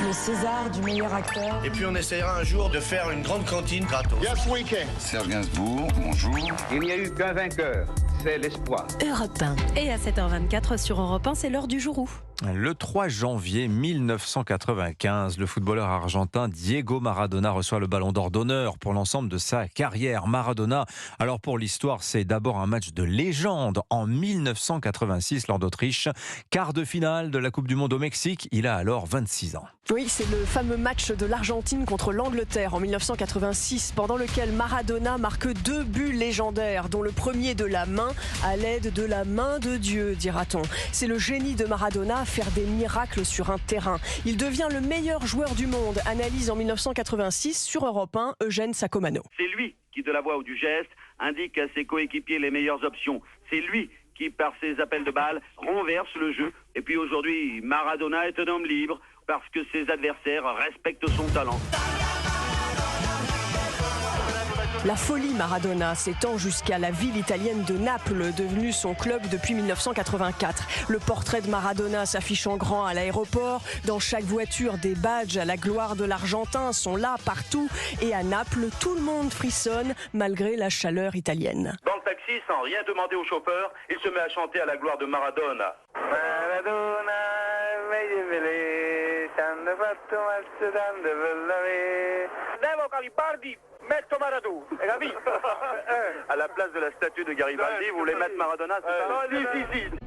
Le César du meilleur acteur. Et puis on essaiera un jour de faire une grande cantine gratos. Yes, we can. Serge Gainsbourg, bonjour. Il n'y a eu qu'un vainqueur, c'est l'espoir. Europe 1. Et à 7h24 sur Europe 1, c'est l'heure du jour où. Le 3 janvier 1995, le footballeur argentin Diego Maradona reçoit le Ballon d'Or d'honneur pour l'ensemble de sa carrière. Maradona, alors pour l'histoire, c'est d'abord un match de légende en 1986 lors d'Autriche. Quart de finale de la Coupe du Monde au Mexique, il a alors 26 ans. Oui, c'est le fameux match de l'Argentine contre l'Angleterre en 1986, pendant lequel Maradona marque 2 buts légendaires, dont le premier de la main, à l'aide de la main de Dieu, dira-t-on. C'est le génie de Maradona à faire des miracles sur un terrain. Il devient le meilleur joueur du monde, analyse en 1986 sur Europe 1, Eugène Sacomano. C'est lui qui, de la voix ou du geste, indique à ses coéquipiers les meilleures options. C'est lui qui, par ses appels de balles, renverse le jeu. Et puis aujourd'hui, Maradona est un homme libre parce que ses adversaires respectent son talent. La folie Maradona s'étend jusqu'à la ville italienne de Naples, devenue son club depuis 1984. Le portrait de Maradona s'affiche en grand à l'aéroport. Dans chaque voiture, des badges à la gloire de l'Argentin sont là partout. Et à Naples, tout le monde frissonne malgré la chaleur italienne. Dans le taxi, sans rien demander au chauffeur, il se met à chanter à la gloire de Maradona. Maradona, Devo Garibaldi, metto Maradona. À la place de la statue de Garibaldi, vous voulez mettre Maradona, c'est ça?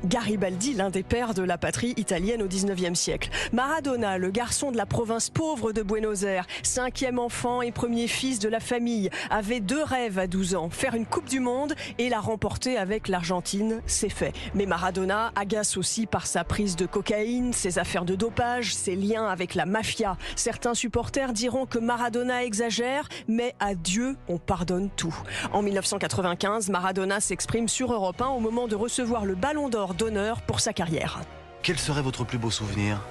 Garibaldi, l'un des pères de la patrie italienne au 19e siècle. Maradona, le garçon de la province pauvre de Buenos Aires, 5e enfant et premier fils de la famille, avait 2 rêves à 12 ans, faire une Coupe du Monde et la remporter avec l'Argentine, c'est fait. Mais Maradona agace aussi par sa prise de cocaïne, ses affaires de dopage, ses liens avec la mafia. Certains supporters diront que Maradona exagère, mais à Dieu, on pardonne tout. En 1995, Maradona s'exprime sur Europe 1 au moment de recevoir le Ballon d'Or d'honneur pour sa carrière. Quel serait votre plus beau souvenir?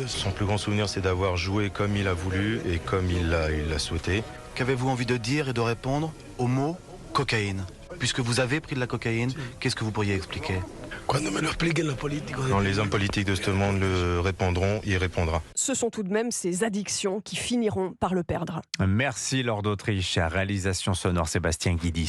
Son plus grand souvenir, c'est d'avoir joué comme il a voulu et comme il l'a souhaité. Qu'avez-vous envie de dire et de répondre au mot cocaïne? Puisque vous avez pris de la cocaïne, qu'est-ce que vous pourriez expliquer? Quand les hommes politiques de ce monde le répondront, il répondra. Ce sont tout de même ces addictions qui finiront par le perdre. Merci Lord d'Autriche, réalisation sonore Sébastien Guidi.